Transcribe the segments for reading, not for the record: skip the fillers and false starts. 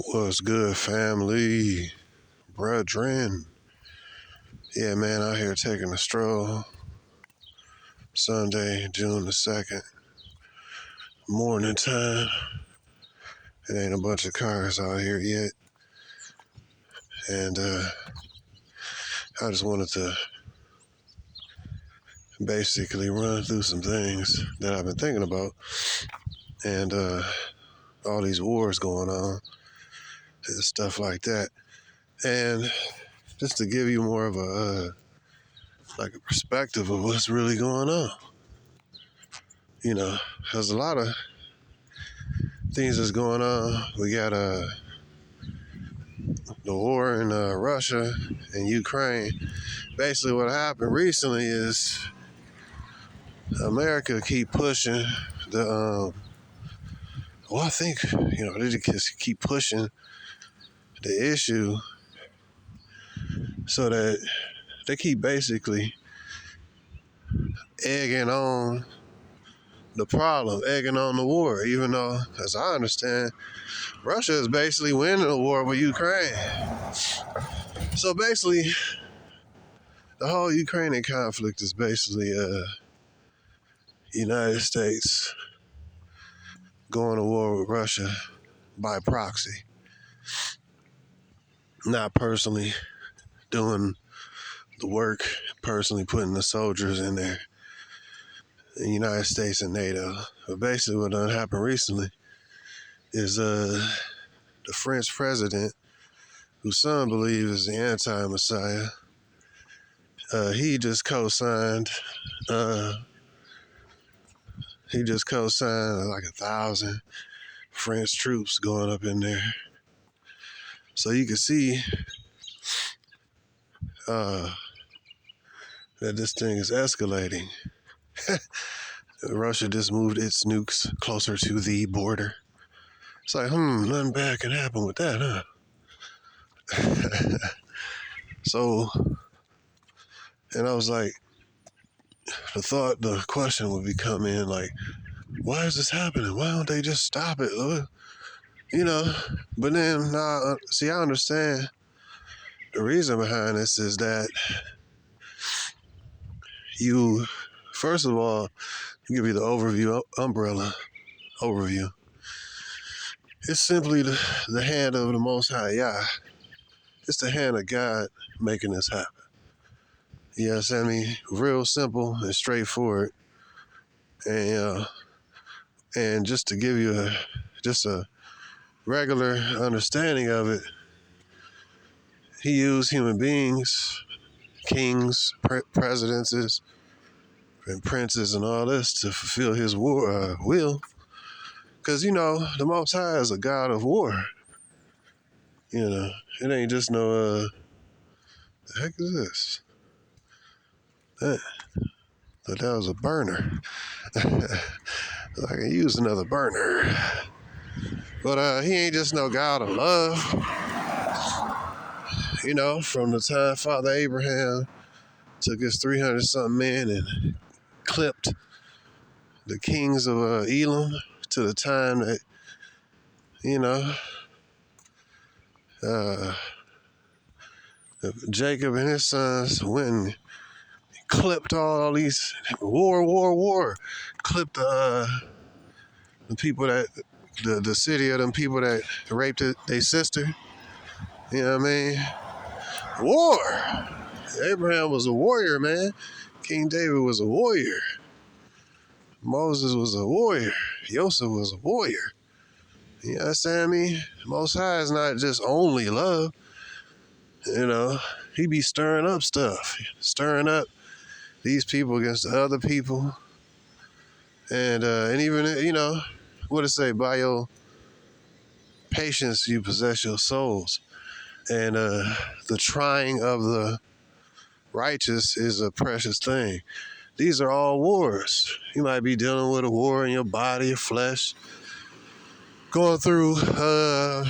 What's good, family? Brethren. Yeah, man, out here taking a stroll. Sunday, June the 2nd, morning time. It ain't a bunch of cars out here yet. And I just wanted to basically run through some things that I've been thinking about. And all these wars going on and stuff like that. And just to give you more of a perspective of what's really going on. You know, there's a lot of things that's going on. We got the war in Russia and Ukraine. Basically what happened recently is America keep pushing the I think, they just keep pushing the issue so that they keep basically egging on the problem, egging on the war, even though, as I understand, Russia is basically winning the war with Ukraine. So basically, the whole Ukrainian conflict is basically United States going to war with Russia by proxy. Not personally doing the work, personally putting the soldiers in there. The United States and NATO. But basically what done happened recently is the French president, whose son believes is the anti-Messiah, he just co-signed like 1,000 French troops going up in there. So you can see that this thing is escalating. Russia just moved its nukes closer to the border. It's like, nothing bad can happen with that, huh? So, and I was like, the question would be coming in like, why is this happening? Why don't they just stop it? But then now, I understand the reason behind this is that first of all, give you the umbrella overview. It's simply the hand of the Most High Yah. It's the hand of God making this happen. You understand me? Real simple and straightforward. And just to give you a regular understanding of it, he used human beings, kings, presidents, and princes and all this to fulfill his will. Because, the Most High is a God of war. It ain't just no, the heck is this? That was a burner. I can use another burner. But he ain't just no God of love. From the time Father Abraham took his 300-something men and clipped the kings of Elam to the time that, Jacob and his sons went and clipped all these war, clipped the people that, the city of them people that raped their sister. You know what I mean? War. Abraham was a warrior, man. King David was a warrior. Moses was a warrior. Joseph was a warrior. You understand me? Most High is not just only love. He be stirring up stuff. Stirring up these people against the other people. And even, what it say? By your patience you possess your souls. And the trying of the righteous is a precious thing. These are all wars. You might be dealing with a war in your body, your flesh, going through an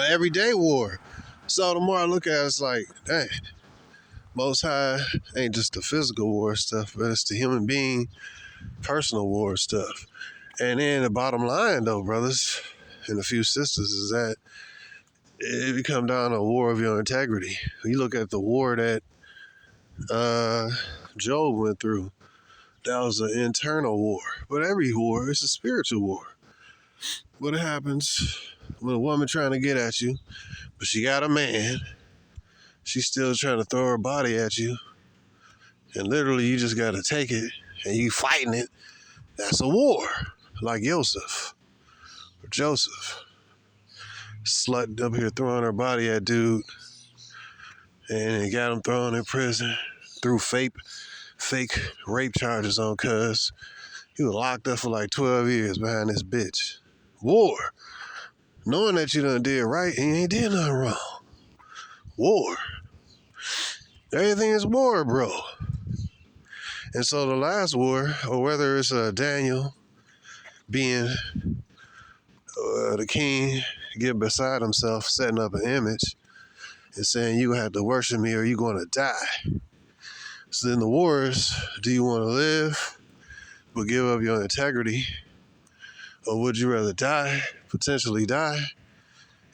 everyday war. So the more I look at it, it's like, dang, Most High ain't just the physical war stuff, but it's the human being, personal war stuff. And then the bottom line, though, brothers and a few sisters is that it become down to a war of your integrity. You look at the war that Job went through. That was an internal war. But every war is a spiritual war. What happens when a woman trying to get at you, but she got a man, she's still trying to throw her body at you, and literally you just got to take it, and you fighting it. That's a war. Like Joseph. Slut up here throwing her body at dude, and it got him thrown in prison through fake rape charges on cuz. He was locked up for like 12 years behind this bitch. War. Knowing that you done did right and you ain't did nothing wrong. War. Everything is war, bro. And so the last war, or whether it's Daniel being the king, get beside himself, setting up an image and saying you have to worship me or you're going to die. So then the war is, do you want to live but give up your integrity, or would you rather die, potentially die,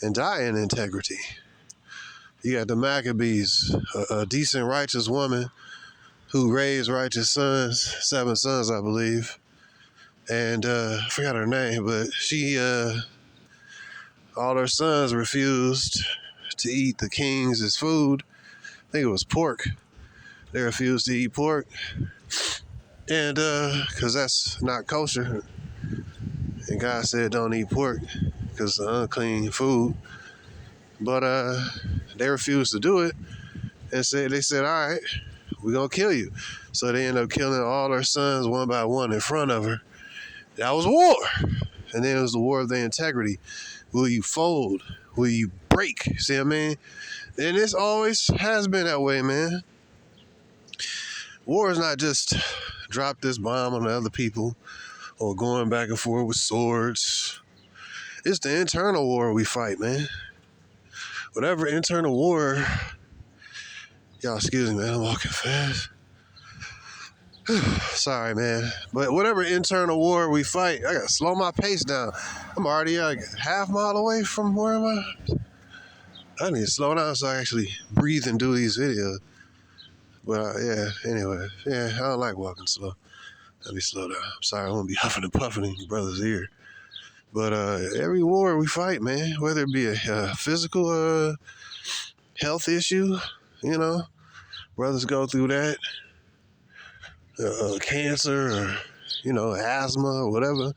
and die in integrity? You got the Maccabees, a decent, righteous woman who raised righteous sons, 7 sons, I believe. And I forgot her name, but she, all her sons refused to eat the king's food. I think it was pork. They refused to eat pork. And because that's not kosher. And God said don't eat pork because it's unclean food. But they refused to do it. And they said, all right, we're going to kill you. So they ended up killing all her sons one by one in front of her. That was war. And then it was the war of the integrity. Will you fold? Will you break? See what I mean? And this always has been that way, man. War is not just drop this bomb on other people or going back and forth with swords. It's the internal war we fight, man. Whatever internal war, y'all excuse me, man, I'm walking fast. Sorry, man. But whatever internal war we fight, I gotta slow my pace down. I'm already like half mile away from where am I? I need to slow down so I actually breathe and do these videos. But yeah, anyway, yeah, I don't like walking slow. Let me slow down. I'm sorry, I won't be huffing and puffing in your brother's ear. But every war we fight, man, whether it be a physical health issue, you know, brothers go through that. Cancer or, you know, asthma or whatever.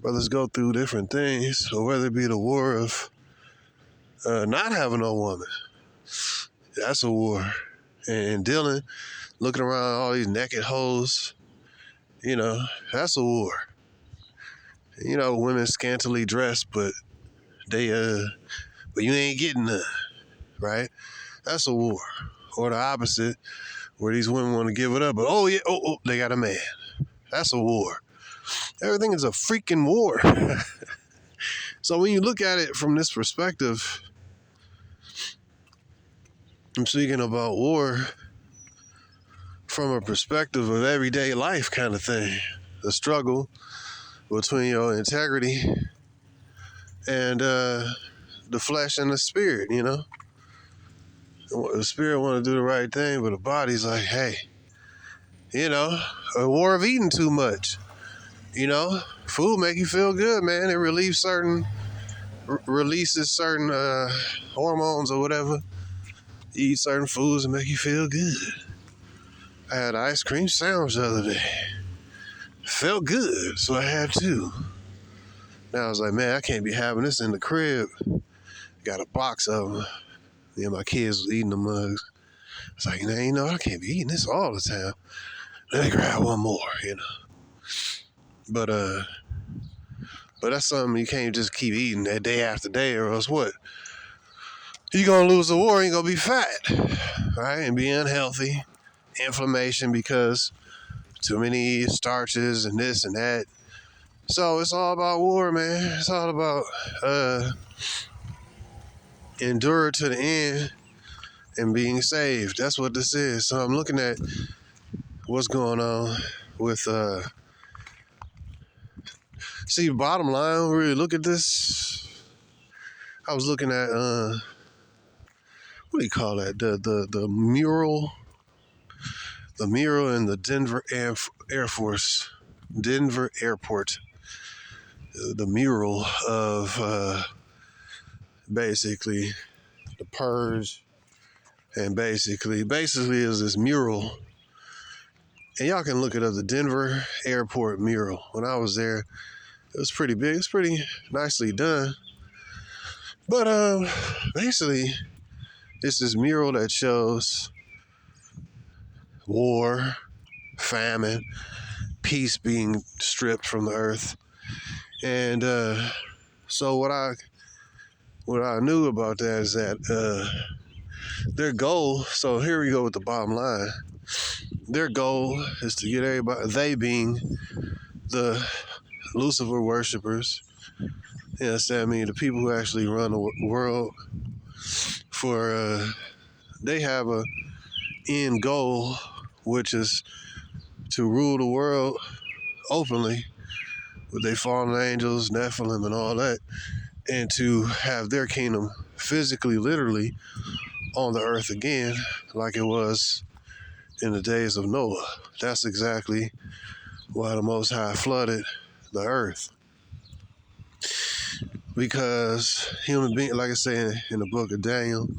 Brothers go through different things, or whether it be the war of not having no woman. That's a war. And Dylan looking around all these naked hoes, you know, that's a war. You know, women scantily dressed, but they but you ain't getting none, right? That's a war. Or the opposite, where these women want to give it up, but they got a man. That's a war. Everything is a freaking war. So when you look at it from this perspective, I'm speaking about war from a perspective of everyday life kind of thing. The struggle between your integrity and the flesh and the spirit, you know? The spirit want to do the right thing, but the body's like, hey, you know, a war of eating too much. You know, food make you feel good, man. It releases certain hormones or whatever. You eat certain foods and make you feel good. I had an ice cream sandwich the other day. Felt good, so I had two. Now I was like, man, I can't be having this in the crib. Got a box of them. Me and my kids was eating the mugs. It's like, man, you know, I can't be eating this all the time. Let me grab one more, you know. But that's something you can't just keep eating that day after day, or else what? You're gonna lose the war, you're gonna be fat, right? And be unhealthy, inflammation because too many starches and this and that. So it's all about war, man. It's all about endure to the end and being saved. That's what this is. So I'm looking at what's going on with see, bottom line, really look at this. I was looking at what do you call that? The mural, in the Denver Air Force, Denver Airport. The mural of basically the purge, and basically is this mural, and y'all can look it up. The Denver Airport mural. When I was there, it was pretty big. It's pretty nicely done. But basically, it's this mural that shows war, famine, peace being stripped from the earth. And so what I knew about that is that their goal, so here we go with the bottom line. Their goal is to get everybody, they being the Lucifer worshipers, you know what I mean, the people who actually run the world, for they have a end goal, which is to rule the world openly with their fallen angels, Nephilim, and all that, and to have their kingdom physically, literally, on the earth again, like it was in the days of Noah. That's exactly why the Most High flooded the earth. Because human beings, like I say in the book of Daniel,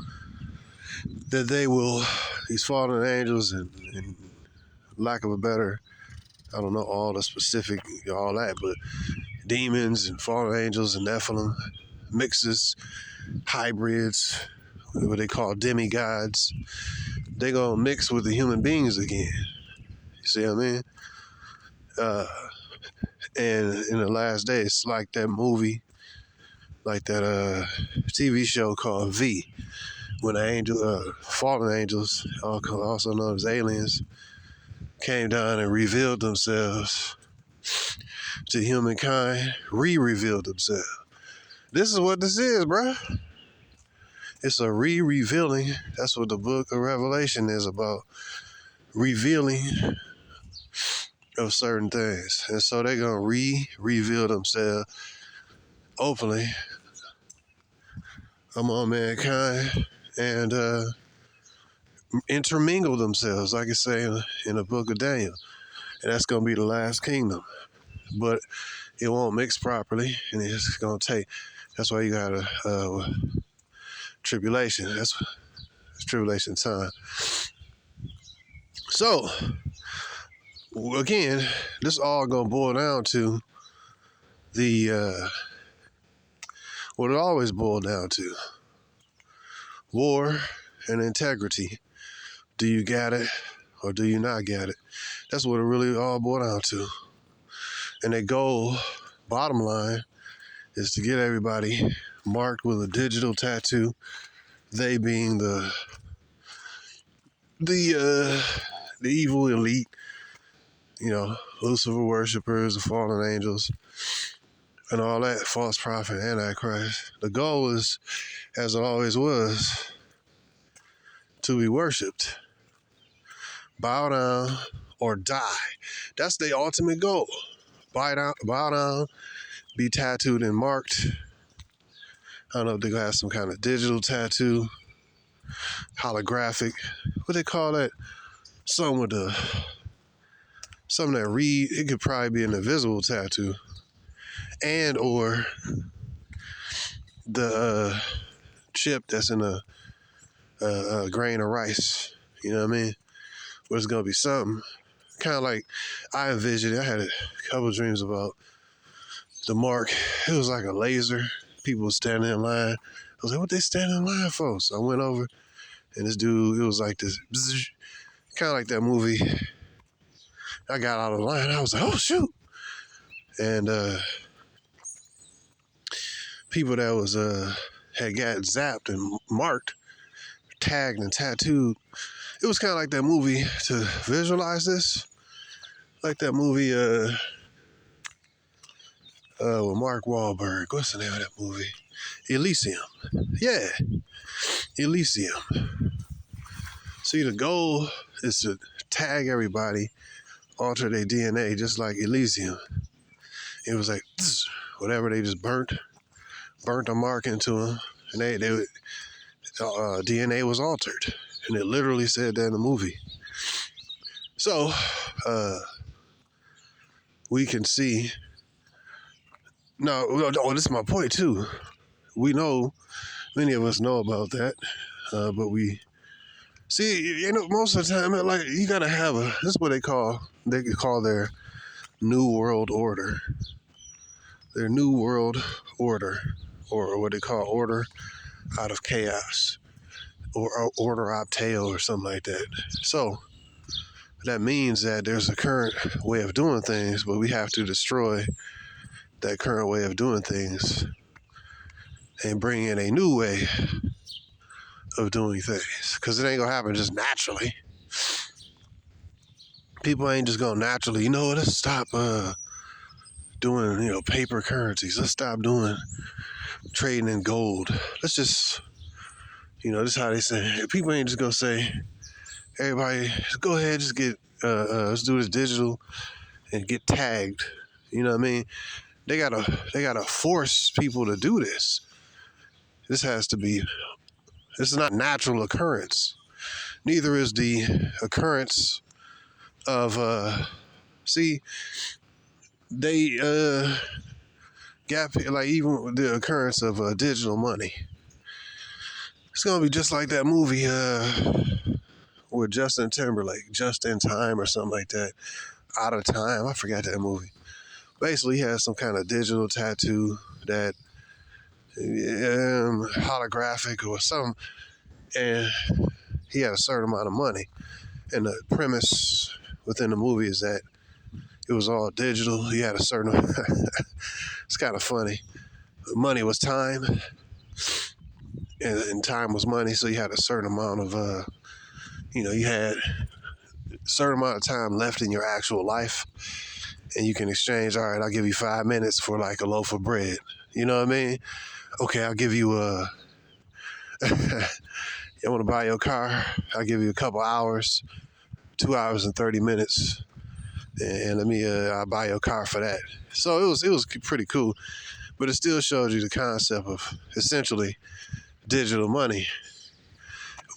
that these fallen angels and lack of a better, I don't know all the specific, all that, but demons and fallen angels and Nephilim, mixes, hybrids, what they call demigods, they gonna mix with the human beings again. You see what I mean? And in the last days, like that movie, like that TV show called V, when the fallen angels, also known as aliens, came down and revealed themselves to humankind, revealed themselves. This is what this is, bruh. It's a revealing. That's what the book of Revelation is about. Revealing of certain things. And so they're going to reveal themselves openly among mankind and intermingle themselves, like I say in the book of Daniel. And that's going to be the last kingdom. But it won't mix properly, and it's going to take, that's why you got a tribulation. That's tribulation time. So, again, this all going to boil down to what it always boiled down to. War and integrity. Do you got it or do you not got it? That's what it really all boiled down to. And their goal, bottom line, is to get everybody marked with a digital tattoo. They being the evil elite, you know, Lucifer worshipers, the fallen angels, and all that, false prophet, antichrist. The goal is, as it always was, to be worshipped, bow down, or die. That's the ultimate goal. Bow down, be tattooed and marked. I don't know if they're going to have some kind of digital tattoo, holographic, what they call that? Something that read, it could probably be an invisible tattoo. And or the chip that's in a grain of rice. You know what I mean? Where it's going to be something. Kind of like I envisioned it. I had a couple dreams about the mark. It was like a laser. People standing in line. I was like, what they standing in line for? So I went over, and this dude, it was like this, kind of like that movie. I got out of the line. I was like, oh, shoot. And people that was had got zapped and marked, tagged and tattooed. It was kind of like that movie to visualize this. Like that movie with Mark Wahlberg. What's the name of that movie? Elysium. Yeah, Elysium. See, the goal is to tag everybody, alter their DNA, just like Elysium. It was like, whatever they just burnt a mark into them, and they DNA was altered, and it literally said that in the movie. So we can see. No, this is my point too. We know, many of us know about that, but we see, most of the time, like you gotta have this is what they call their new world order. Their new world order, or what they call order out of chaos, or order opteo, or something like that. So that means that there's a current way of doing things, but we have to destroy that current way of doing things and bring in a new way of doing things, because it ain't gonna happen just naturally. People ain't just gonna naturally, let's stop doing paper currencies. Let's stop doing trading in gold. Let's just this is how they say. People ain't just gonna say, everybody just go ahead, just get let's do this digital and get tagged. You know what I mean? They gotta force people to do this. This is not natural occurrence. Neither is the occurrence of they gap, like even the occurrence of digital money. It's gonna be just like that movie with Justin Timberlake, Just in Time or something like that. Out of Time, I forgot that movie. Basically, he has some kind of digital tattoo that holographic or something, and he had a certain amount of money. And the premise within the movie is that it was all digital. He had a certain it's kind of funny. Money was time, and time was money, so you had a certain amount of you had a certain amount of time left in your actual life, and you can exchange, all right, I'll give you 5 minutes for like a loaf of bread. You know what I mean? Okay, I'll give you you want to buy your car? I'll give you a couple hours, 2 hours and 30 minutes, and I'll buy your car for that. So it was pretty cool, but it still showed you the concept of essentially digital money.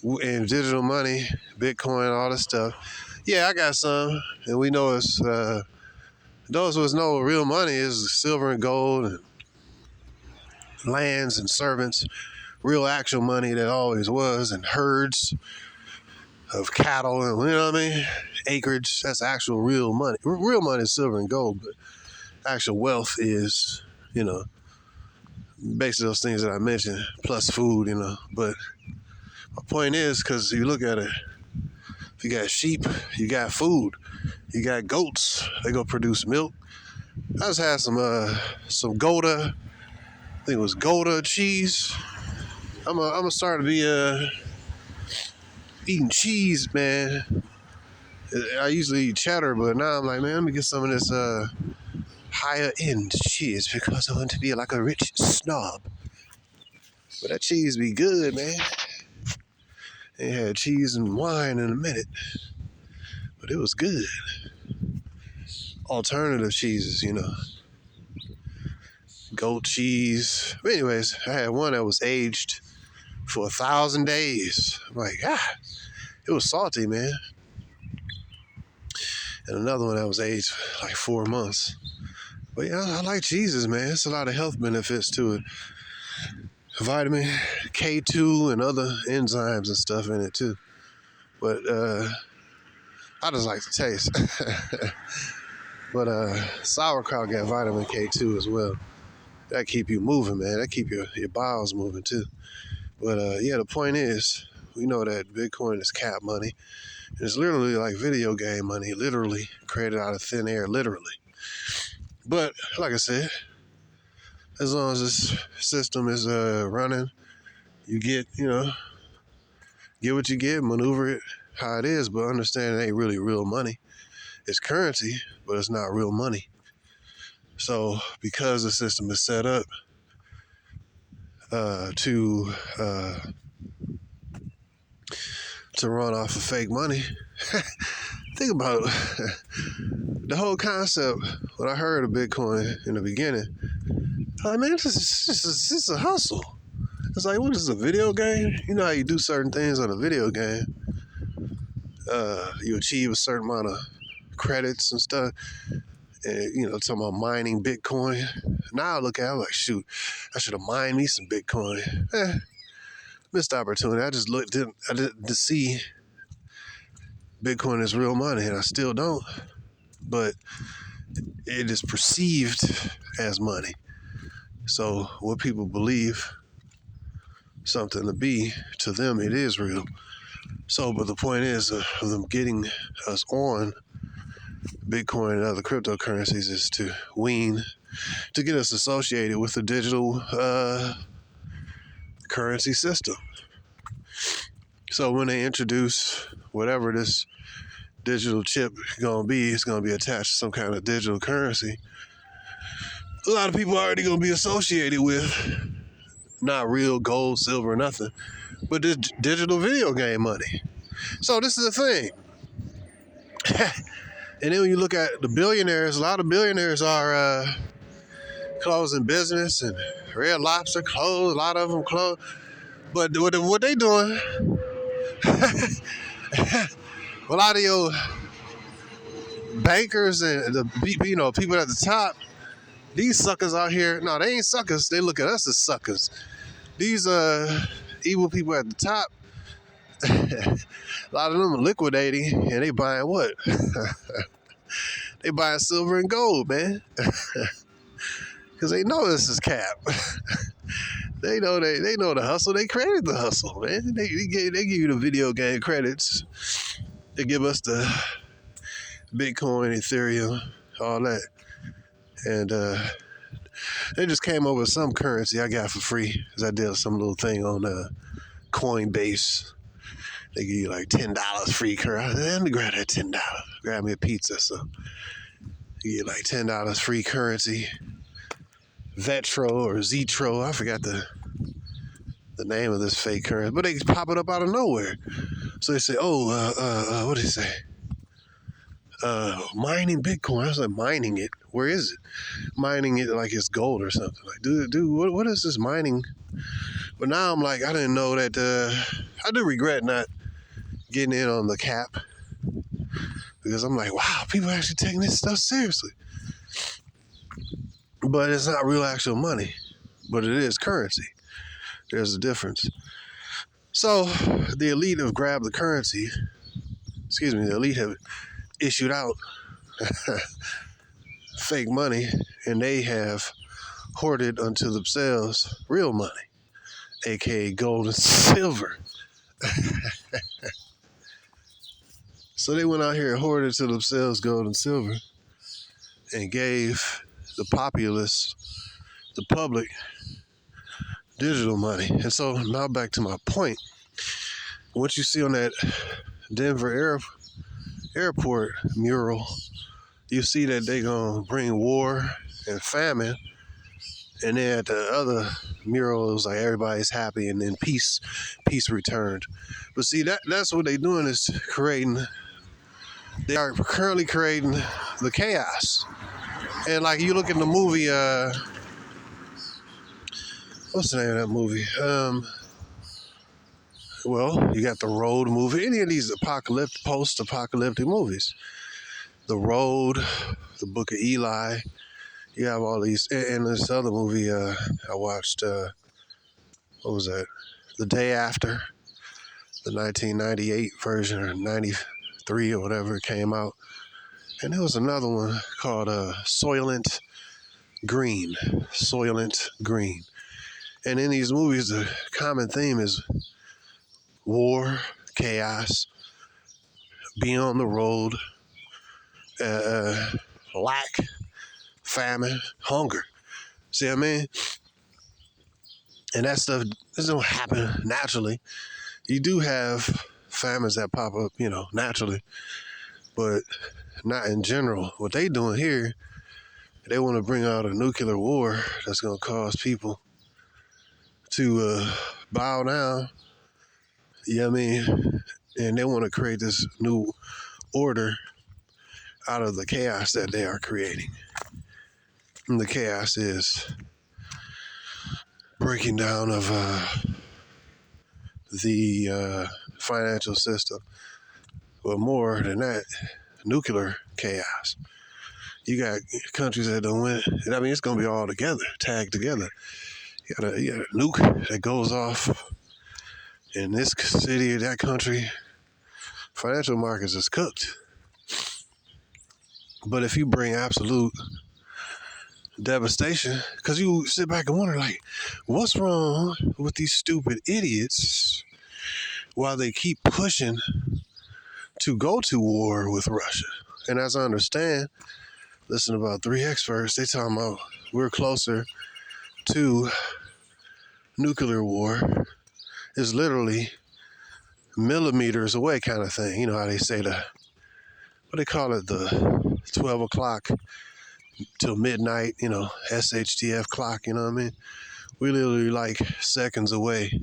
And digital money, Bitcoin, all this stuff. Yeah, I got some, and we know it's those who know real money is silver and gold and lands and servants, real actual money that always was, and herds of cattle, and you know what I mean? Acreage, that's actual real money. Real money is silver and gold, but actual wealth is, basically those things that I mentioned, plus food, But my point is, because you look at it, if you got sheep, you got food. You got goats, they go produce milk. I just had some Gouda, I think it was Gouda cheese. I'm gonna start to be eating cheese, man. I usually eat cheddar, but now I'm like, man, let me get some of this higher end cheese because I want to be like a rich snob. But that cheese be good, man. They had cheese and wine in a minute, but it was good. Alternative cheeses, goat cheese. But anyways, I had one that was aged for 1,000 days. I'm like, it was salty, man. And another one that was aged for like 4 months. But yeah, I like cheeses, man. It's a lot of health benefits to it. Vitamin K2 and other enzymes and stuff in it too. But I just like the taste. But sauerkraut got vitamin K2 as well. That keep you moving, man. That keep your bowels moving too. But the point is, we know that Bitcoin is cap money. It's literally like video game money, literally created out of thin air, literally. But like I said, as long as this system is running, you get what you get, maneuver it how it is, but understand it ain't really real money. It's currency, but it's not real money. So because the system is set up to run off of fake money, think about the whole concept. When I heard of Bitcoin in the beginning, I mean, this is a hustle. It's like, what is a video game? You know how you do certain things on a video game? You achieve a certain amount of credits and stuff. And, talking about mining Bitcoin. Now I look at it, I'm like, shoot, I should have mined me some Bitcoin. Missed opportunity. I didn't see Bitcoin is real money, and I still don't. But it is perceived as money. So what people believe something to be, to them it is real. So, but the point is of them getting us on Bitcoin and other cryptocurrencies is to get us associated with the digital currency system. So when they introduce whatever this digital chip gonna be, it's gonna be attached to some kind of digital currency. A lot of people are already gonna be associated with not real gold, silver, nothing, but this digital video game money. So this is the thing. And then when you look at the billionaires, a lot of billionaires are closing business, and Red Lobster closed, a lot of them closed. But what they doing, a lot of your bankers and the people at the top, these suckers out here, no, they ain't suckers. They look at us as suckers. These evil people at the top, a lot of them are liquidating, and they buying what? They buying silver and gold, man. Because they know this is cap. They know the hustle. They created the hustle, man. They give you the video game credits. They give us the Bitcoin, Ethereum, all that. And they just came over with some currency I got for free because I did some little thing on Coinbase. They give you like $10 free currency. Let me grab that $10. Grab me a pizza. So you get like $10 free currency. Vetro or Zetro, I forgot the name of this fake currency, but they pop it up out of nowhere. So they say, what do they say? Mining Bitcoin. I was like, mining it? Where is it? Mining it like it's gold or something. Like, dude, what is this mining? But now I'm like, I didn't know that. I do regret not getting in on the cap because I'm like, wow, people are actually taking this stuff seriously. But it's not real actual money, but it is currency. There's a difference. So the elite have grabbed the currency. The elite have issued out fake money, and they have hoarded unto themselves real money, aka gold and silver. So they went out here and hoarded to themselves gold and silver and gave the populace, the public, digital money. And so now back to my point. What you see on that Denver airport mural, you see that they gonna bring war and famine. And then at the other mural, it was like everybody's happy and then peace returned. But see, that's what they doing is they are currently creating the chaos. And like you look in the movie, what's the name of that movie? Well, you got The Road movie. Any of these post-apocalyptic movies. The Road, The Book of Eli. You have all these. And this other movie I watched, what was that? The Day After. The 1998 version, or 93 or whatever it came out. And there was another one called Soylent Green. And in these movies, the common theme is war, chaos, being on the road, lack, famine, hunger. See what I mean? And that stuff doesn't happen naturally. You do have famines that pop up, naturally, but not in general. What they doing here, they want to bring out a nuclear war that's going to cause people to bow down. You know what I mean? And they want to create this new order out of the chaos that they are creating. And the chaos is breaking down of the financial system. But more than that, nuclear chaos. You got countries that don't win. I mean, it's going to be all together, tagged together. You got a nuke that goes off in this city, that country. Financial markets is cooked. But if you bring absolute devastation, because you sit back and wonder, like, what's wrong with these stupid idiots while they keep pushing to go to war with Russia? And as I understand, listen to about 3 experts, they talking about we're closer to nuclear war. It's literally millimeters away kind of thing. You know how they say what they call it, the 12 o'clock till midnight, SHTF clock, you know what I mean? We literally like seconds away.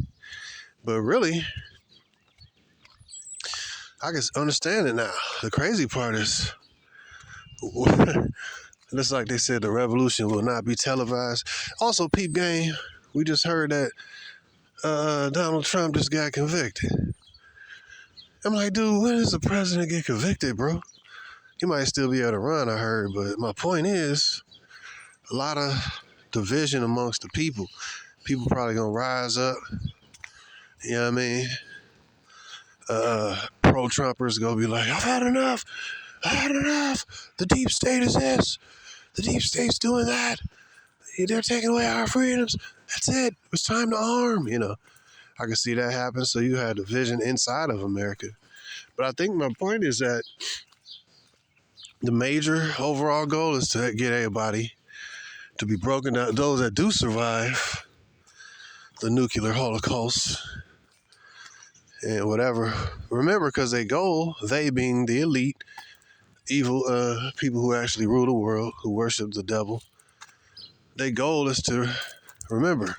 But really, I can understand it now. The crazy part is, just like they said, the revolution will not be televised. Also, peep game, we just heard that Donald Trump just got convicted. I'm like, dude, when does the president get convicted, bro? He might still be able to run, I heard, but my point is, a lot of division amongst the people. People probably gonna rise up. You know what I mean? Pro-Trumpers gonna be like, I've had enough. The deep state is this. The deep state's doing that. They're taking away our freedoms. That's it. It's time to arm, I can see that happen. So you had division inside of America. But I think my point is that the major overall goal is to get everybody to be broken down. Those that do survive the nuclear holocaust and whatever. Remember, because they being the elite, evil people who actually rule the world, who worship the devil, their goal is to, remember,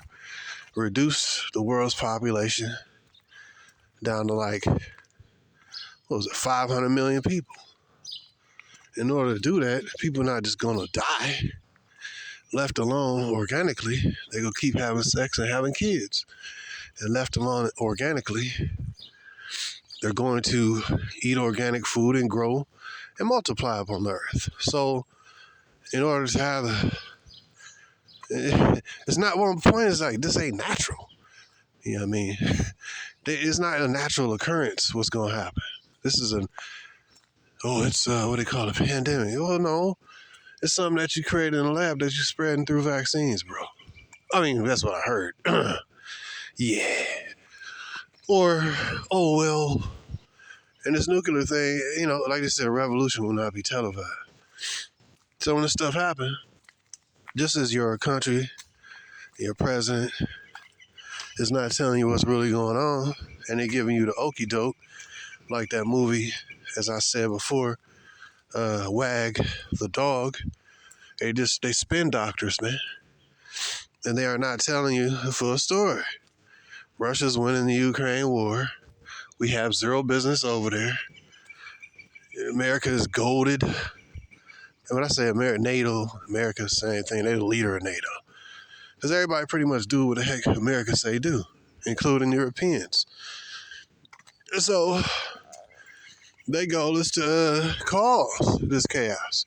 reduce the world's population down to 500 million people. In order to do that, people are not just going to die. Left alone organically, they're going to keep having sex and having kids. And left alone organically, they're going to eat organic food and grow and multiply upon the earth. So, in order to have it's not, one point is like, this ain't natural. You know what I mean? It's not a natural occurrence what's going to happen. This is it's what they call a pandemic. Well, no, it's something that you created in a lab that you're spreading through vaccines, bro. I mean, that's what I heard. Yeah. Or, oh, well, and this nuclear thing, like I said, a revolution will not be televised. So when this stuff happens, just as your country, your president is not telling you what's really going on, and they're giving you the okie doke, like that movie, as I said before, Wag the dog. They spin doctors, man. And they are not telling you the full story. Russia's winning the Ukraine war. We have zero business over there. America is golded. And when I say NATO, America's the same thing. They're the leader of NATO. Because everybody pretty much do what the heck America say do, including Europeans. So their goal is to cause this chaos,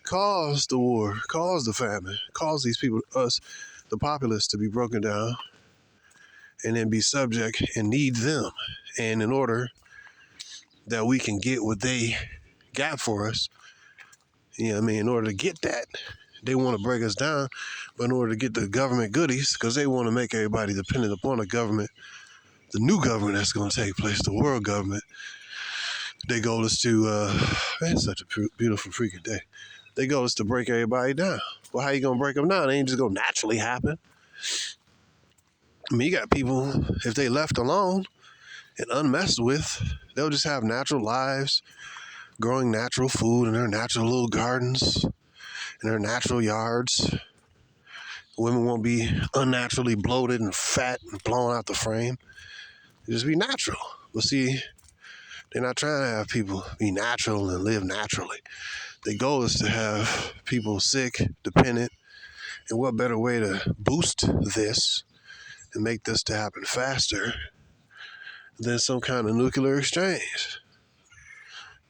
cause the war, cause the famine, cause these people, us, the populace, to be broken down and then be subject and need them. And in order that we can get what they got for us, in order to get that, they want to break us down. But in order to get the government goodies, because they want to make everybody dependent upon the government, the new government that's going to take place, the world government, their goal is to, it's such a beautiful freaking day. Their goal is to break everybody down. Well, how you going to break them down? It ain't just going to naturally happen. I mean, you got people, if they left alone and unmessed with, they'll just have natural lives, growing natural food in their natural little gardens, in their natural yards. Women won't be unnaturally bloated and fat and blown out the frame. It'll just be natural. But see, they're not trying to have people be natural and live naturally. The goal is to have people sick, dependent, and what better way to boost this and make this to happen faster than some kind of nuclear exchange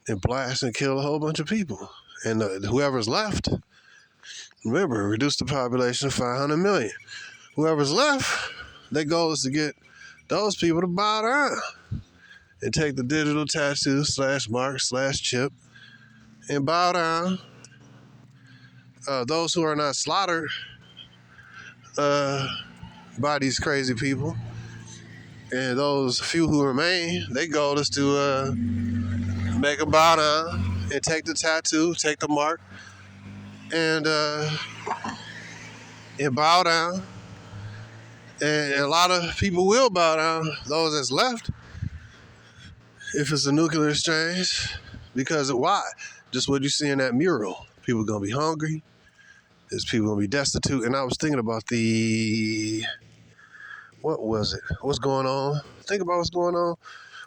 and blast and kill a whole bunch of people. And whoever's left, remember, reduce the population to 500 million. Whoever's left, their goal is to get those people to bow down and take the digital tattoo /mark/chip and bow down. Those who are not slaughtered by these crazy people, and those few who remain, their goal is to make them bow down and take the tattoo, take the mark, and bow down. And a lot of people will bow down, those that's left, if it's a nuclear exchange. Because why? Just what you see in that mural. People going to be hungry. There's people going to be destitute. And I was thinking about what was it? What's going on? Think about what's going on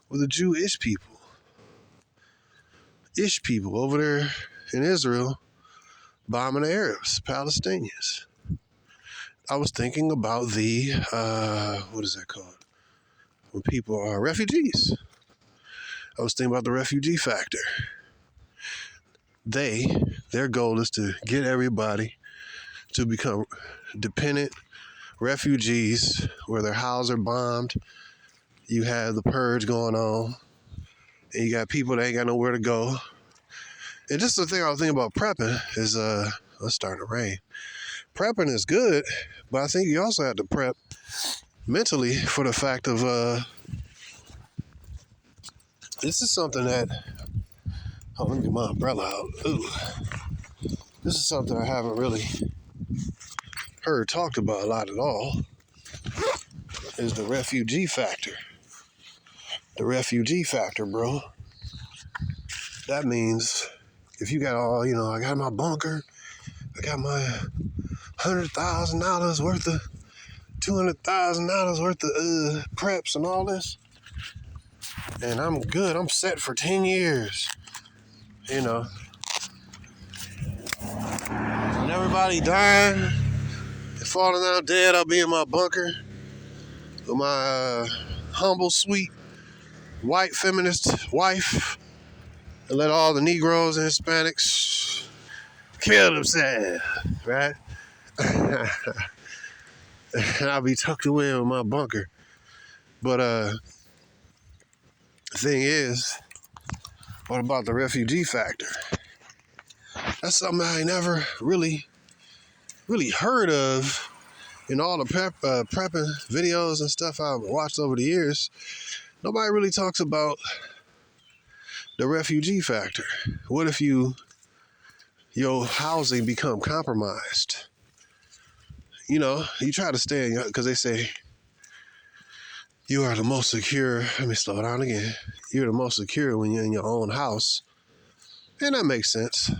with the Jewish people. Ish people over there in Israel bombing the Arabs, Palestinians. I was thinking about the, what is that called? When people are refugees. I was thinking about the refugee factor. Their goal is to get everybody to become dependent refugees where their houses are bombed. You have the purge going on. And you got people that ain't got nowhere to go. And just the thing I was thinking about prepping is, it's starting to rain. Prepping is good, but I think you also have to prep mentally for the fact of, this is something that, let me get my umbrella out. Ooh. This is something I haven't really heard talked about a lot at all, is the refugee factor. The refugee factor, bro. That means if you got all, I got my bunker, I got my $100,000 worth of, $200,000 worth of preps and all this, and I'm good, I'm set for 10 years, and everybody dying and falling out dead, I'll be in my bunker with my humble, sweet, white feminist wife, and let all the Negroes and Hispanics kill themselves, right? And I'll be tucked away in my bunker. But the thing is, what about the refugee factor? That's something I never really heard of in all the prepping videos and stuff I've watched over the years. Nobody really talks about the refugee factor. What if your housing become compromised? You try to stay in, because they say you are the most secure. Let me slow down again. You're the most secure when you're in your own house. And that makes sense.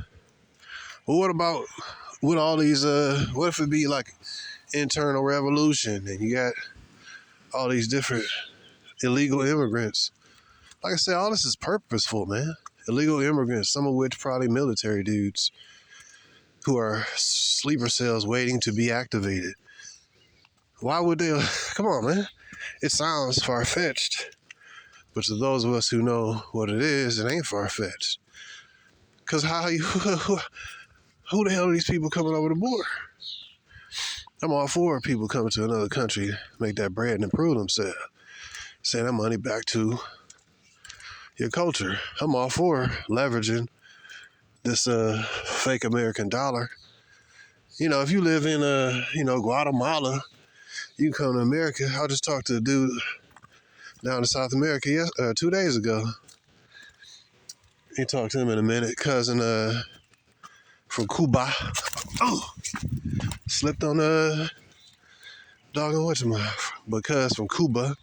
But what about with all these, what if it be like internal revolution and you got all these different illegal immigrants? Like I said, all this is purposeful, man. Illegal immigrants, some of which probably military dudes who are sleeper cells waiting to be activated. Why would they? Come on, man. It sounds far-fetched. But to those of us who know what it is, it ain't far-fetched. Because who the hell are these people coming over the border? I'm all for people coming to another country, make that bread and improve themselves. Send that money back to your culture. I'm all for leveraging this fake American dollar. If you live in Guatemala, you can come to America. I just talked to a dude down in South America 2 days ago. He talked to him in a minute. Cousin from Cuba. Oh, slipped on doggone but cuz from Cuba.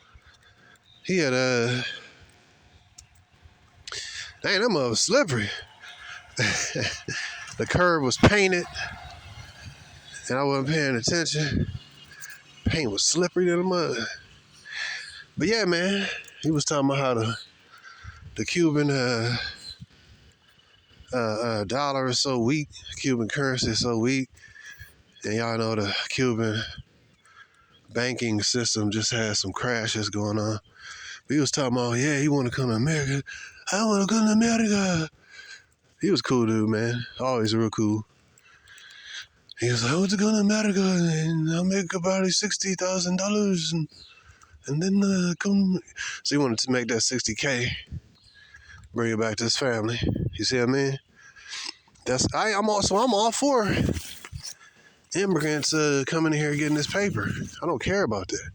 He had dang, that mother was slippery. The curb was painted, and I wasn't paying attention. Paint was slippery to the mud. But yeah, man, he was talking about how the Cuban dollar is so weak, Cuban currency is so weak, and y'all know the Cuban banking system just had some crashes going on. He was talking about, yeah, he want to come to America. I want to come to America. He was cool dude, man. Always real cool. He was like, I want to go to America and I'll make about $60,000 and then come. So he wanted to make that $60K, bring it back to his family. You see what I mean? I'm all for immigrants coming here getting this paper. I don't care about that.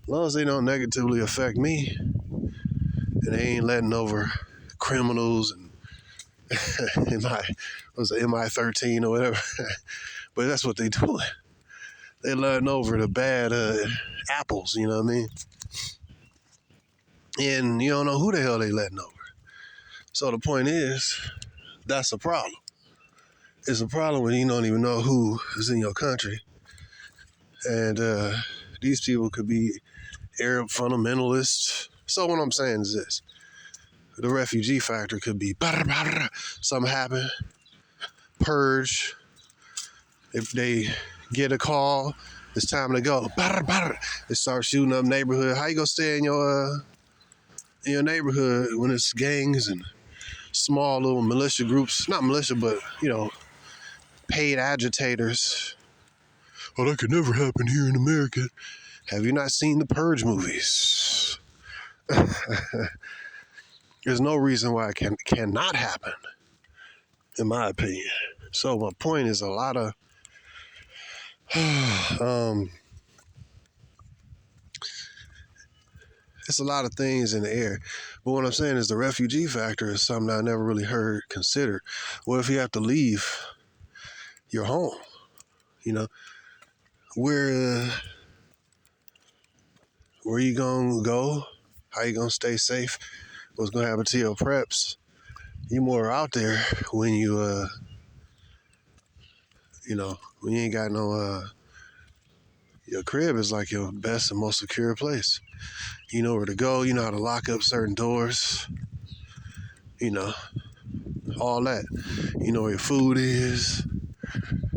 As long as they don't negatively affect me and they ain't letting over criminals and MI13 or whatever. But that's what they doing. They letting over the bad apples, you know what I mean? And you don't know who the hell they letting over. So the point is, that's a problem. It's a problem when you don't even know who is in your country. And these people could be Arab fundamentalists. So what I'm saying is this. The refugee factor could be something happen, purge. If they get a call, it's time to go. They start shooting up neighborhood. How you gonna stay in your neighborhood when it's gangs and small little militia groups? Not militia, but paid agitators. Oh, that could never happen here in America. Have you not seen the Purge movies? There's no reason why it cannot happen, in my opinion. So my point is a lot of it's a lot of things in the air. But what I'm saying is the refugee factor is something I never really heard considered. What if you have to leave your home? Where you gonna go? How you gonna stay safe? What's gonna happen to your preps? You more out there when you when you ain't got no your crib is like your best and most secure place. You know where to go, you know how to lock up certain doors, all that. You know where your food is,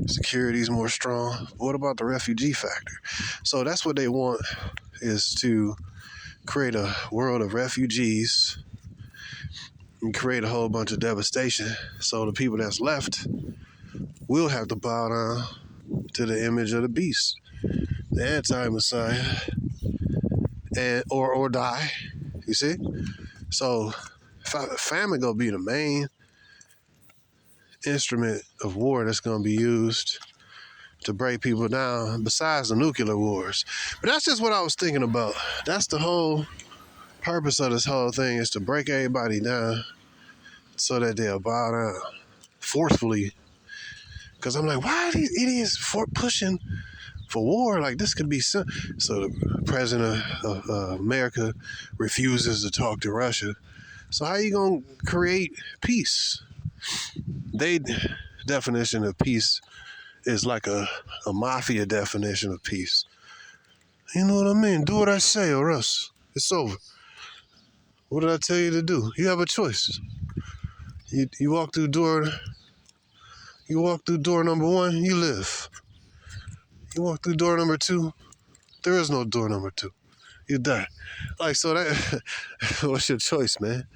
security's more strong. What about the refugee factor? So that's what they want, is to create a world of refugees and create a whole bunch of devastation. So the people that's left will have to bow down to the image of the beast, the anti-Messiah, or die. You see? So famine gonna be the main instrument of war that's gonna be used to break people down, besides the nuclear wars. But that's just what I was thinking about. That's the whole purpose of this whole thing, is to break everybody down so that they'll bow down forcefully. Because I'm like, why are these idiots pushing for war? Like, this could be so the president of America refuses to talk to Russia. So how you gonna create peace? They definition of peace is like a mafia definition of peace. You know what I mean? Do what I say or else it's over. What did I tell you to do? You have a choice. You walk through door number 1, you live. You walk through door number 2, there is no door number 2. You die. Like, so that, what's your choice, man?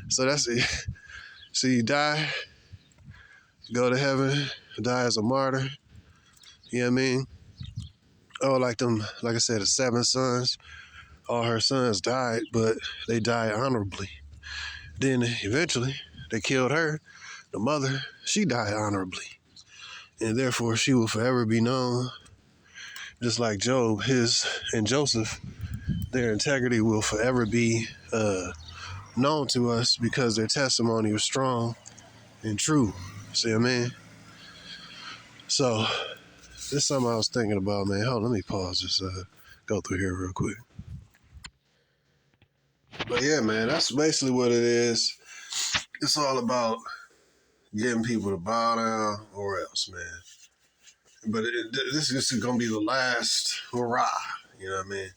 So that's it. So you die, go to heaven, die as a martyr. You know what I mean? Oh, like I said, the 7 sons, all her sons died, but they died honorably. Then eventually they killed her, the mother, she died honorably. And therefore she will forever be known, just like Job, his and Joseph, their integrity will forever be known to us because their testimony was strong and true. See what I mean? So this is something I was thinking about, man. Hold on, let me pause this, go through here real quick. But yeah, man, that's basically what it is. It's all about getting people to bow down or else, man. But this is going to be the last hurrah, you know what I mean?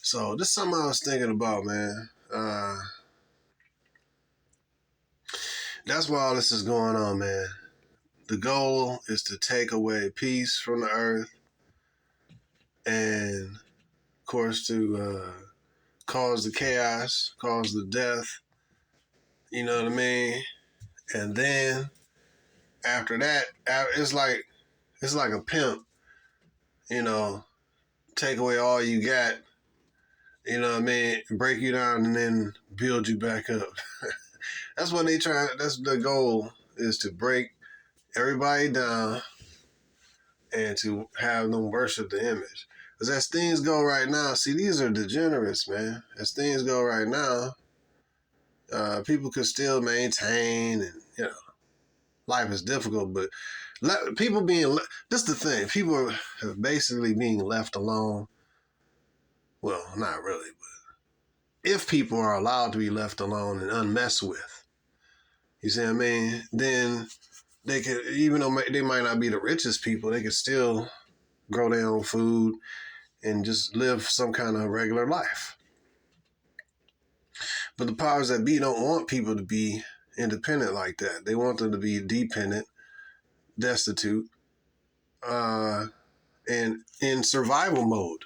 So this is something I was thinking about, man. That's why all this is going on, man. The goal is to take away peace from the earth and course, to cause the chaos, cause the death. You know what I mean? And then after that, it's like a pimp. You know, take away all you got. You know what I mean? Break you down and then build you back up. That's what they try. That's the goal, is to break everybody down and to have them worship the image. Because as things go right now, see, these are degenerates, man. As things go right now, people could still maintain, and life is difficult, but people being this is the thing. People are basically being left alone. Well, not really, but if people are allowed to be left alone and unmessed with, you see what I mean? Then they could, even though they might not be the richest people, they could still grow their own food and just live some kind of regular life. But the powers that be don't want people to be independent like that. They want them to be dependent, destitute, and in survival mode.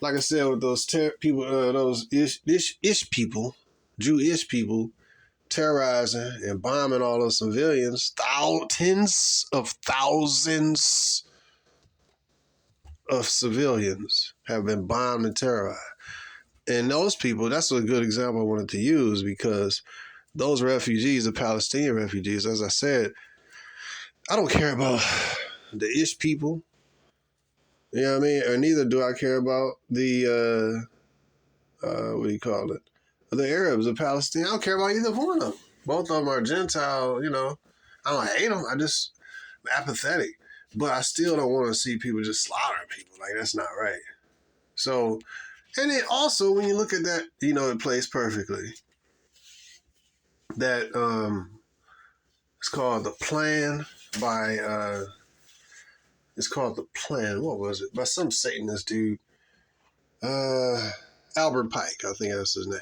Like I said, with those people, those ish people, Jewish people, terrorizing and bombing all those civilians, tens of thousands of civilians have been bombed and terrorized. And those people, that's a good example I wanted to use, because those refugees, the Palestinian refugees, as I said, I don't care about the ish people. You know what I mean? Or neither do I care about the, what do you call it? The Arabs, the Palestinians. I don't care about either one of them. Both of them are Gentile, I don't hate them. I just apathetic. But I still don't want to see people just slaughtering people. Like, that's not right. So, and then also, when you look at that, it plays perfectly. That, it's called The Plan by, it's called The Plan. What was it? By some Satanist dude. Albert Pike, I think that's his name.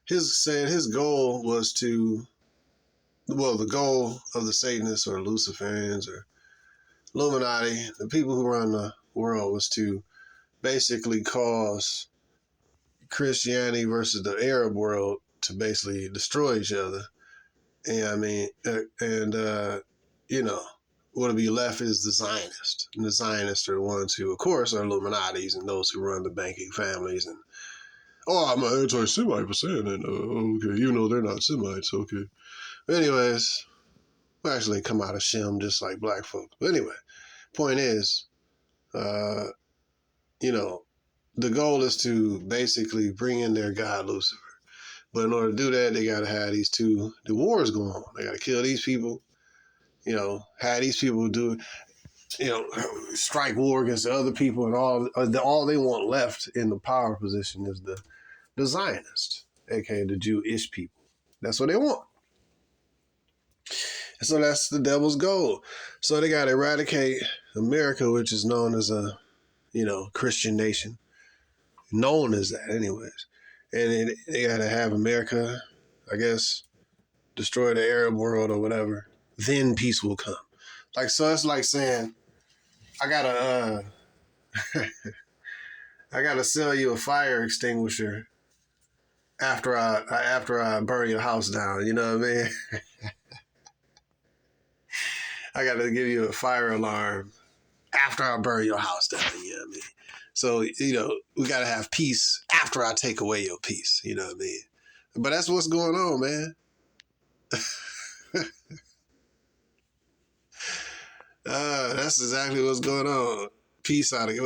His goal was the goal of the Satanists or Luciferians or Illuminati, the people who run the world, was to basically cause Christianity versus the Arab world to basically destroy each other. And what'll be left is the Zionists. And the Zionists are the ones who, of course, are Illuminatis and those who run the banking families. And, I'm an anti-Semite for saying that. Okay, even though they're not Semites, okay. Anyways, we actually come out of Shem just like black folks. But anyway, point is, the goal is to basically bring in their god Lucifer. But in order to do that, they got to have the wars going on. They got to kill these people, have these people do, strike war against the other people, and all they want left in the power position is the Zionists, aka the Jewish people. That's what they want. And so that's the devil's goal. So they got to eradicate America, which is known as a, Christian nation. Known as that anyways. And they got to have America, I guess, destroy the Arab world or whatever. Then peace will come. So it's like saying, I gotta sell you a fire extinguisher after I burn your house down. You know what I mean? I gotta give you a fire alarm after I burn your house down. You know what I mean? So, we gotta have peace after I take away your peace. You know what I mean? But that's what's going on, man. That's exactly what's going on. Peace out of,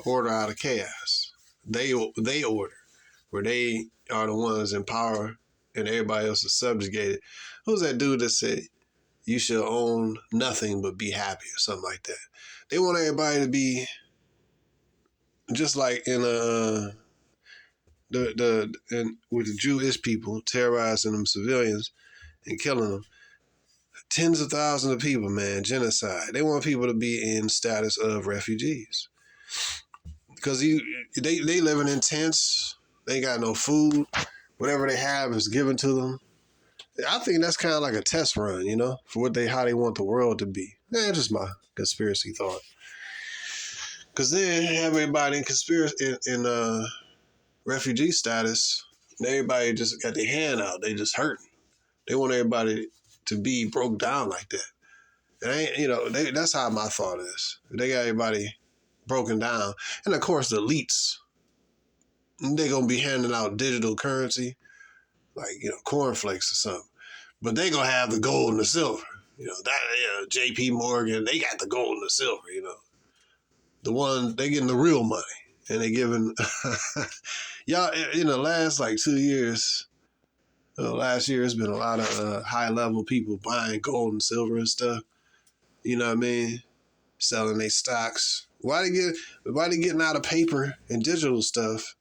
order out of chaos. They order, where they are the ones in power and everybody else is subjugated. Who's that dude that said, you shall own nothing but be happy, or something like that? They want everybody to be just like in with the Jewish people terrorizing them civilians and killing them. Tens of thousands of people, man, genocide. They want people to be in status of refugees. Because they living in tents, they ain't got no food. Whatever they have is given to them. I think that's kind of like a test run, for how they want the world to be. Just my conspiracy thought. Because then everybody in conspiracy in refugee status, everybody just got their hand out. They just hurting. They want everybody to be broke down like that. It ain't, that's how my thought is. They got everybody broken down. And of course, the elites, they're going to be handing out digital currency, like, cornflakes or something. But they going to have the gold and the silver. JP Morgan, they got the gold and the silver, The one, they getting the real money. And they giving, y'all, in the last like 2 years, last year, it's been a lot of high level people buying gold and silver and stuff. You know what I mean? Selling their stocks. Why they getting out of paper and digital stuff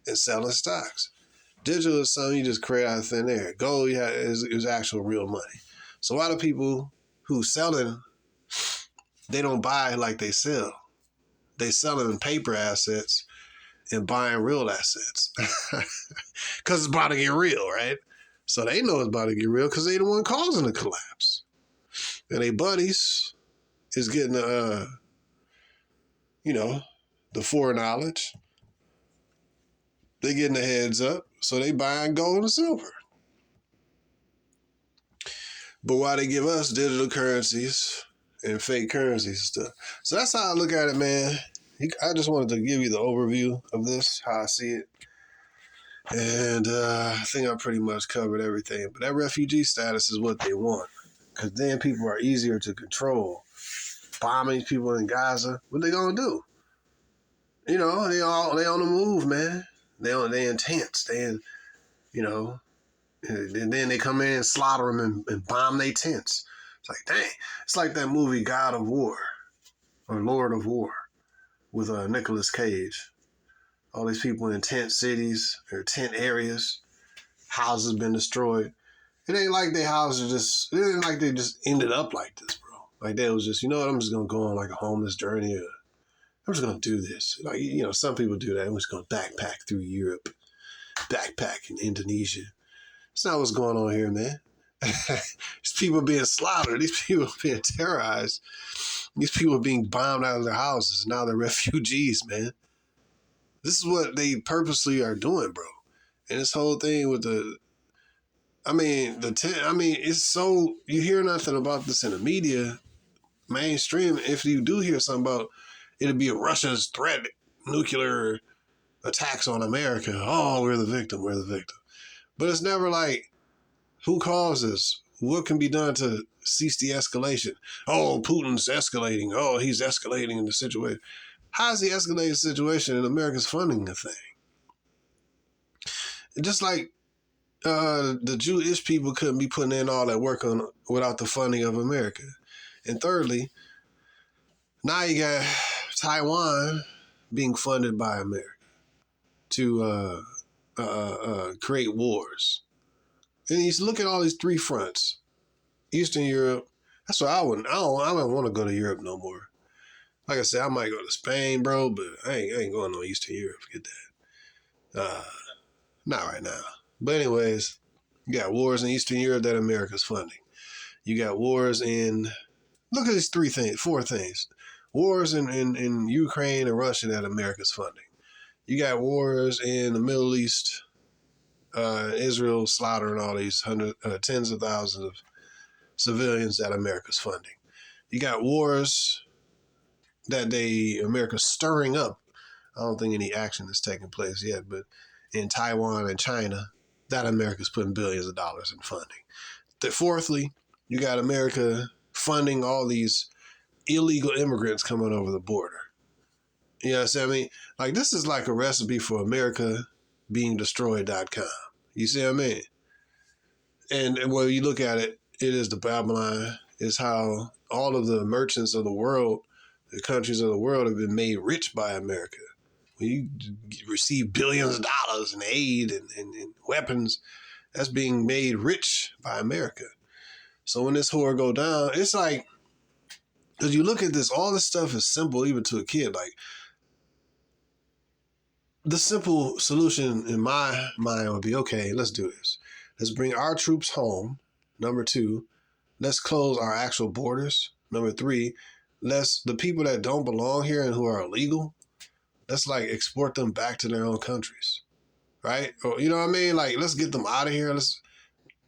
and selling stocks? Digital is something you just create out of thin air. Gold is actual real money. So why do people who selling, they don't buy like they sell? They selling paper assets and buying real assets. Because it's about to get real, right? So they know it's about to get real because they the one causing the collapse. And they buddies is getting the foreknowledge. They getting the heads up, so they buying gold and silver. But why they give us digital currencies and fake currencies and stuff? So that's how I look at it, man. I just wanted to give you the overview of this, how I see it. And I think I pretty much covered everything. But that refugee status is what they want. Because then people are easier to control. Bombing people in Gaza, what they gonna do? They on the move, man. They intense. And then they come in and slaughter them and bomb their tents. It's like, dang. It's like that movie God of War or Lord of War with Nicolas Cage. All these people in tent cities or tent areas, houses been destroyed. It ain't like their houses it ain't like they just ended up like this, bro. Like they was just, I'm just gonna go on like a homeless journey. I'm just gonna do this. Like, some people do that. I'm just gonna backpack through Europe, backpack in Indonesia. That's not what's going on here, man. These people being slaughtered. These people being terrorized. These people being bombed out of their houses. Now they're refugees, man. This is what they purposely are doing, bro. And this whole thing with it's so, you hear nothing about this in the media, mainstream. If you do hear something about, it'll be Russia's threat, nuclear attacks on America. Oh, we're the victim. But it's never like, who caused this? What can be done to cease the escalation? Oh, Putin's escalating. Oh, he's escalating the situation. How is he escalating the situation and America's funding the thing? Just like the Jewish people couldn't be putting in all that work on without the funding of America. And thirdly, now you got Taiwan being funded by America to create wars. And you look at all these three fronts. Eastern Europe. That's why I don't want to go to Europe no more. Like I said, I might go to Spain, bro, but I ain't going to Eastern Europe. Forget that. Not right now. But anyways, you got wars in Eastern Europe that America's funding. You got wars look at these four things. Wars in Ukraine and Russia that America's funding. You got wars in the Middle East, Israel slaughtering all these tens of thousands of civilians that America's funding. You got wars that America's stirring up. I don't think any action is taking place yet, but in Taiwan and China, that America's putting billions of dollars in funding. Fourthly, you got America funding all these illegal immigrants coming over the border. You know what I mean? Like, this is like a recipe for America being destroyed.com. You see what I mean? And when you look at it, it is the Babylon. It's how all of the merchants of the world, the countries of the world, have been made rich by America. When you receive billions of dollars in aid and weapons, that's being made rich by America. So when this whore go down, it's like, because you look at this, all this stuff is simple, even to a kid. Like, the simple solution in my mind would be, okay, let's do this. Let's bring our troops home. Number two, let's close our actual borders. Number three, the people that don't belong here and who are illegal, let's like export them back to their own countries, right? Or, you know what I mean? Like, let's get them out of here. And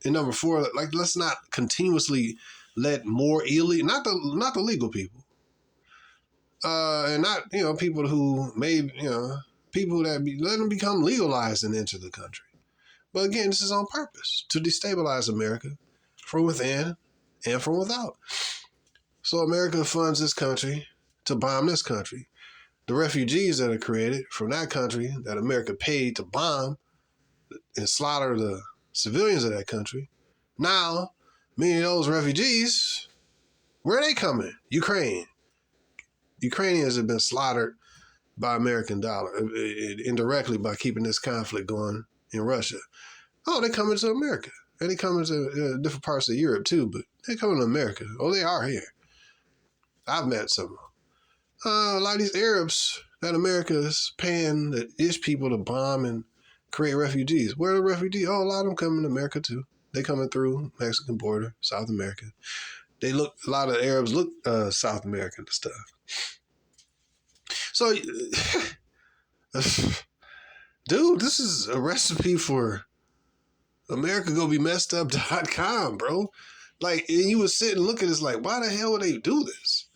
number four, like, let's not continuously let more illegal, not the legal people, and not, people who people that let them become legalized and enter the country. But again, this is on purpose to destabilize America from within and from without. So America funds this country to bomb this country. The refugees that are created from that country that America paid to bomb and slaughter the civilians of that country. Now, many of those refugees, where are they coming? Ukraine. Ukrainians have been slaughtered by American dollar, indirectly by keeping this conflict going in Russia. Oh, they coming to America. And they coming to different parts of Europe too, but they coming to America. Oh, they are here. I've met some of them. A lot of these Arabs that America is paying the ish people to bomb and create refugees. Where are the refugees? Oh, a lot of them coming to America too. They coming through Mexican border, South America. A lot of Arabs look South American and stuff. So, dude, this is a recipe for America gonna be messed up.com, bro. Like, and you would sit and look at this like, why the hell would they do this?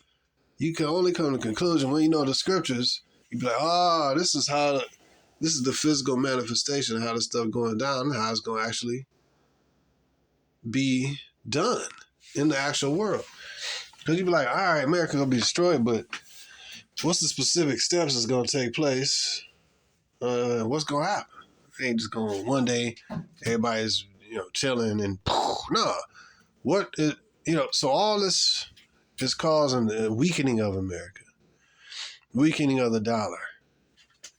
You can only come to the conclusion when you know the scriptures. You'd be like, this is the physical manifestation of how this stuff going down and how it's going to actually be done in the actual world. Because you'd be like, all right, America going to be destroyed, but what's the specific steps that's going to take place? What's going to happen? It ain't just going one day, everybody's, chilling and no. So all this is causing the weakening of America, weakening of the dollar.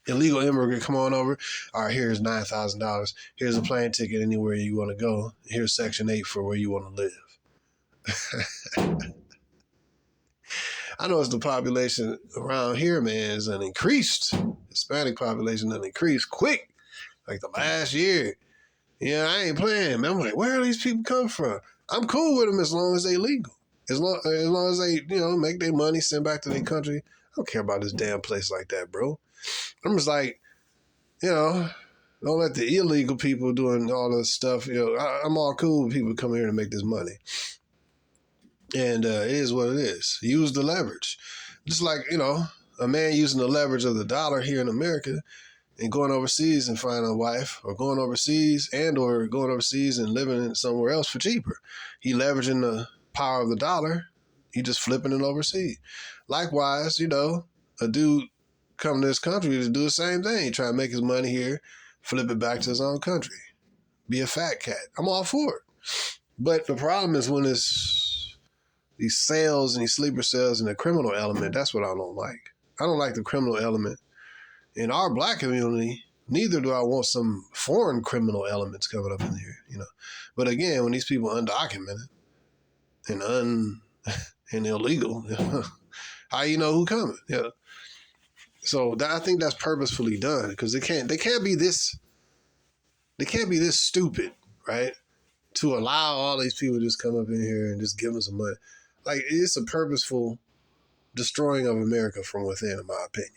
Illegal immigrant, come on over. All right, here's $9,000. Here's a plane ticket anywhere you want to go. Here's Section 8 for where you want to live. I know it's the population around here, man, is an increased. Hispanic population that increased quick, like the last year. Yeah, I ain't playing, man. I'm like, where are these people come from? I'm cool with them as long as they legal. As long as they, make their money, send back to their country. I don't care about this damn place like that, bro. I'm just like, don't let the illegal people doing all this stuff. I'm all cool with people coming here to make this money. And it is what it is. Use the leverage. Just like, a man using the leverage of the dollar here in America and going overseas and finding a wife, or going overseas and living somewhere else for cheaper. He leveraging the power of the dollar. He just flipping it overseas. Likewise, a dude come to this country to do the same thing. Try to make his money here, flip it back to his own country. Be a fat cat. I'm all for it. But the problem is when it's these sales and these sleeper cells and the criminal element, that's what I don't like. I don't like the criminal element. In our black community, neither do I want some foreign criminal elements coming up in here, But again, when these people are undocumented and illegal, how you know who coming? Yeah. So I think that's purposefully done because they can't be this stupid, right? To allow all these people to just come up in here and just give them some money. Like, it's a purposeful destroying of America from within, in my opinion.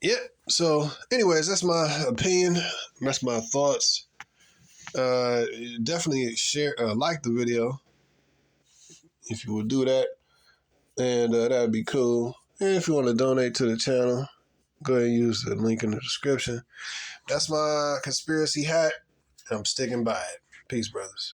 Yeah. So anyways, that's my opinion. That's my thoughts. Definitely share, like the video if you would do that. And that'd be cool. And if you want to donate to the channel, go ahead and use the link in the description. That's my conspiracy hat. I'm sticking by it. Peace, brothers.